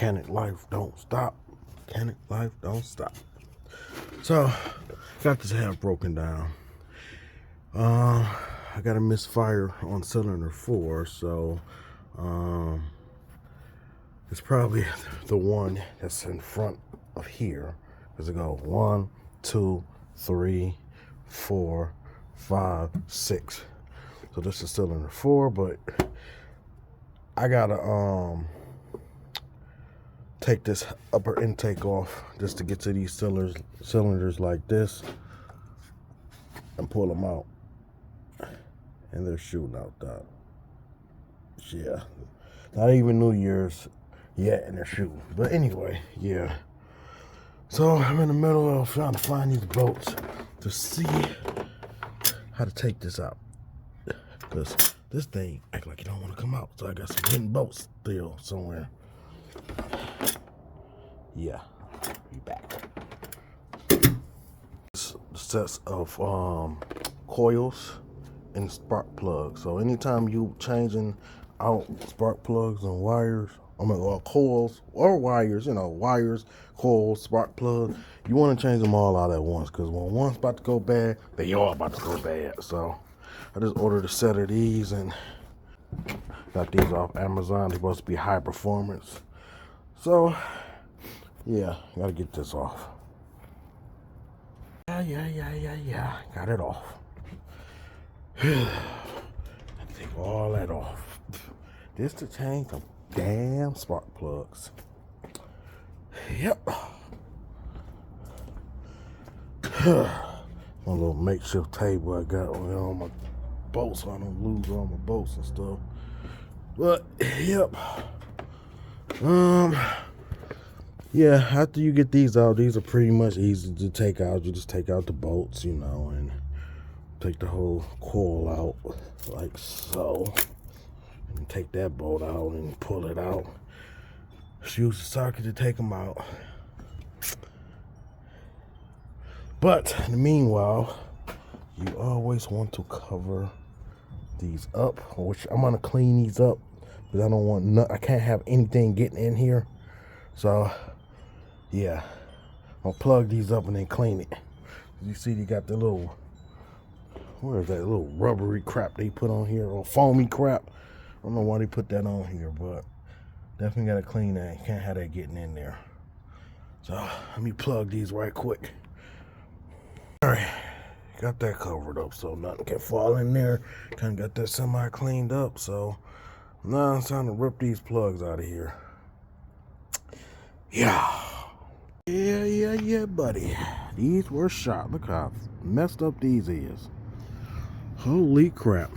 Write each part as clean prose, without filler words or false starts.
Mechanic life don't stop. Mechanic life don't stop. So, got this half broken down. I got a misfire on cylinder 4, so it's probably the one that's in front of here. Because it go 1, 2, 3, 4, 5, 6. So this is cylinder 4, but I gotta take this upper intake off just to get to these cylinders like this and pull them out. And they're shooting out that. Yeah, not even New Year's yet, and they're shooting. But anyway, yeah. So I'm in the middle of trying to find these bolts to see how to take this out, because this thing act like it don't want to come out. So I got some hidden bolts still somewhere. Yeah, be back. Sets of coils and spark plugs. So anytime you changing out spark plugs and wires, or coils or wires, wires, coils, spark plugs, you want to change them all out at once, because when one's about to go bad, they all about to go bad. So I just ordered a set of these and got these off Amazon. They're supposed to be high performance. So yeah, gotta get this off. Yeah. Got it off. Take all that off. Just to change the damn spark plugs. Yep. My little makeshift table I got on all my bolts, so I don't lose all my bolts and stuff. But yep. Yeah, after you get these out, these are pretty much easy to take out. You just take out the bolts, and take the whole coil out like so. And take that bolt out and pull it out. Just use the socket to take them out. But in the meanwhile, you always want to cover these up, which I'm gonna clean these up because I don't want I can't have anything getting in here. So yeah, I'll plug these up and then clean it. You see, you got the little, where is that little rubbery crap they put on here, or foamy crap? I don't know why they put that on here, but definitely gotta clean that. Can't have that getting in there. So let me plug these right quick. All right, got that covered up so nothing can fall in there. Kind of got that semi cleaned up. So now it's time to rip these plugs out of here. Yeah, buddy. These were shot. Look how messed up these is. Holy crap.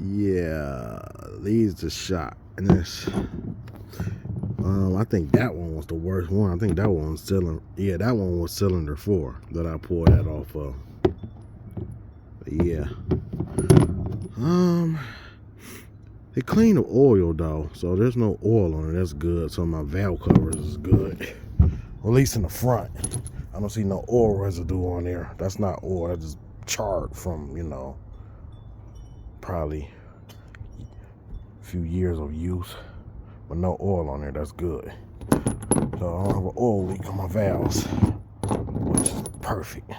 Yeah, these are shot. And this, I think that one was the worst one. I think that one was cylinder. Yeah, that one was cylinder 4 that I pulled that off of. But yeah. They clean the oil though, so there's no oil on it. That's good. So my valve covers is good, or at least in the front. I don't see no oil residue on there. That's not oil. That's just charred from probably a few years of use, but no oil on there. That's good. So I don't have an oil leak on my valves, which is perfect.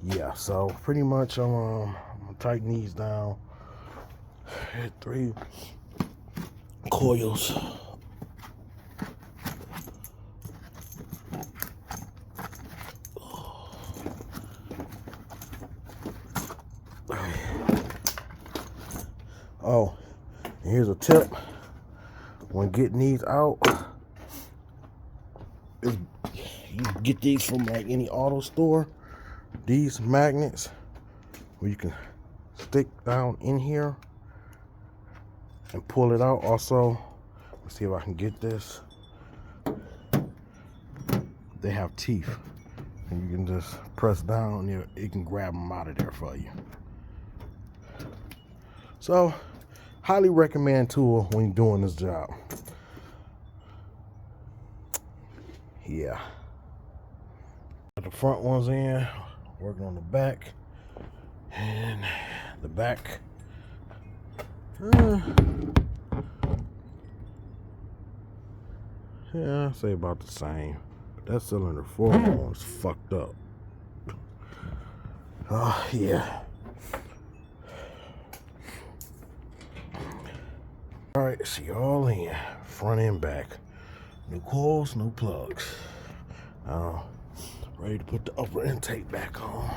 Yeah, so pretty much I'm gonna tighten these down. Hit 3 coils. Oh, and here's a tip when getting these out. You get these from like any auto store. These magnets where you can stick down in here and pull it out. Also, let's see if I can get this. They have teeth, and you can just press down there. It can grab them out of there for you. So, highly recommend tool when you're doing this job. Yeah. Got the front ones in. Working on the back. And the back. Yeah, I'd say about the same. That cylinder 4 is fucked up. Oh, yeah. Alright, see all in. Front and back. No coils, no plugs. Ready to put the upper intake back on.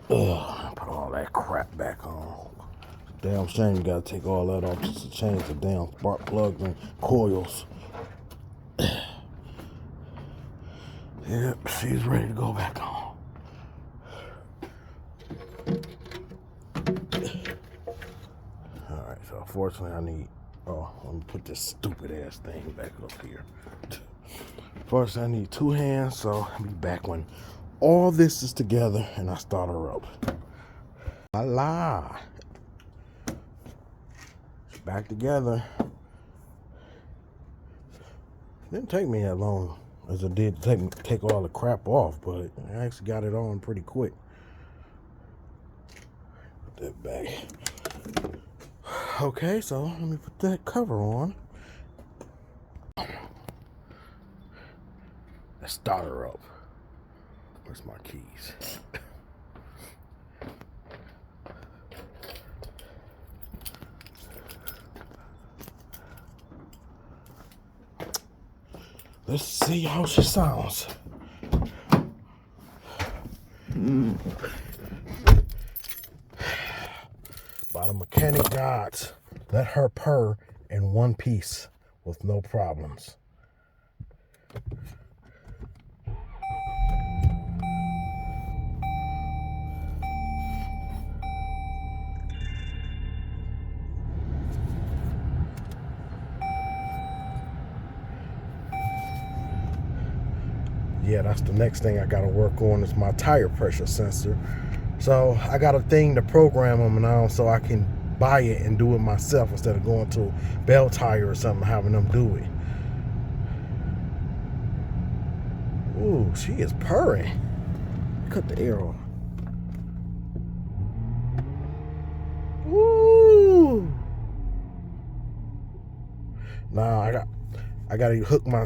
Put all that crap back on. Damn shame you gotta take all that off just to change the damn spark plugs and coils. Yep, she's ready to go back on. Alright, so unfortunately I need, let me put this stupid ass thing back up here. First I need 2 hands, so I'll be back when all this is together and I start her up. Voila! It's back together. Didn't take me that long as it did take all the crap off, but I actually got it on pretty quick. Put that back. Okay, so let me put that cover on. Let's start her up. Where's my keys? Let's see how she sounds. By the mechanic gods, let her purr in one piece with no problems. Yeah, that's the next thing I gotta work on is my tire pressure sensor. So I got a thing to program them now so I can buy it and do it myself instead of going to Bell Tire or something and having them do it. Ooh, she is purring. Cut the air off. Ooh. Now I gotta hook my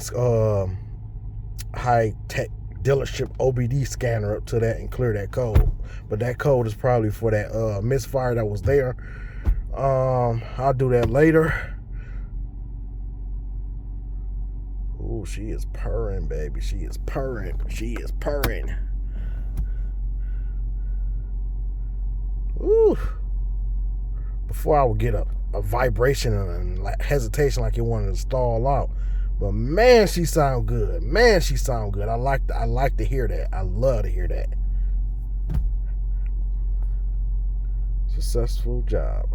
high-tech dealership OBD scanner up to that and clear that code. But that code is probably for that misfire that was there. I'll do that later. Ooh, she is purring, baby. She is purring. She is purring. Ooh. Before I would get a vibration and like hesitation like you wanted to stall out. But man, she sound good. Man, she sound good. I like to hear that. I love to hear that. Successful job.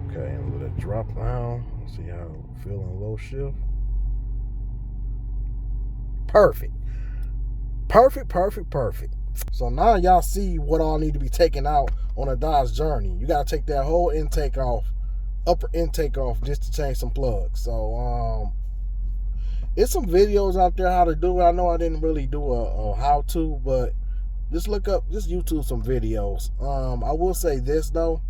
Okay, and let it drop down. Let's see how it feel in low shift. Perfect. Perfect, perfect, perfect. So now y'all see what all need to be taken out on a Dodge Journey. You gotta take that whole intake off, upper intake off, just to change some plugs. So it's some videos out there how to do it. I know I didn't really do a how to, but just look up, just YouTube some videos. I will say this though.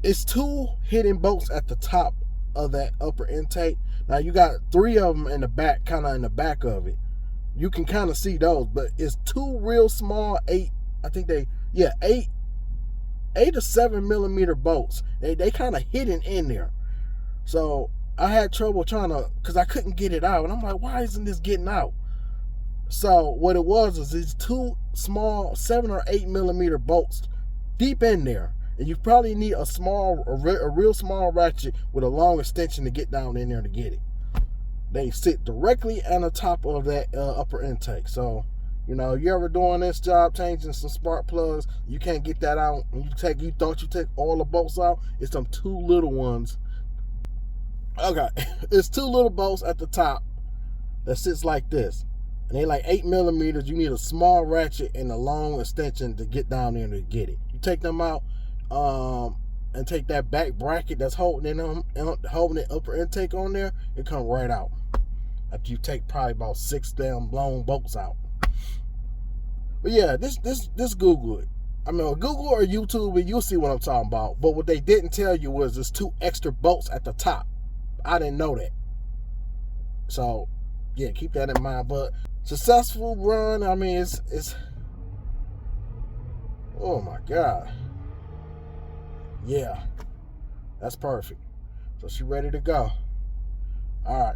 It's 2 hidden bolts at the top of that upper intake. Now you got 3 of them in the back, kind of in the back of it. You can kind of see those, but it's 2 real small 8 to 7 millimeter bolts. They kind of hidden in there. So I had trouble trying to, because I couldn't get it out, and I'm like, why isn't this getting out? So what it was is these 2 small 7 or 8 millimeter bolts deep in there. And you probably need a real small ratchet with a long extension to get down in there to get it. They sit directly on the top of that upper intake. So, you know, you ever doing this job, changing some spark plugs, you can't get that out. And you thought you took all the bolts out. It's some 2 little ones. Okay, it's 2 little bolts at the top that sits like this. And they like 8 millimeters. You need a small ratchet and a long extension to get down there to get it. You take them out. and take that back bracket that's holding it upper intake on there, it come right out. After you take probably about 6 damn blown bolts out. But yeah, this Google it. I mean, Google or YouTube, and you'll see what I'm talking about. But what they didn't tell you was there's 2 extra bolts at the top. I didn't know that. So yeah, keep that in mind. But successful run, I mean, it's oh my God. Yeah, that's perfect. So she ready to go. All right.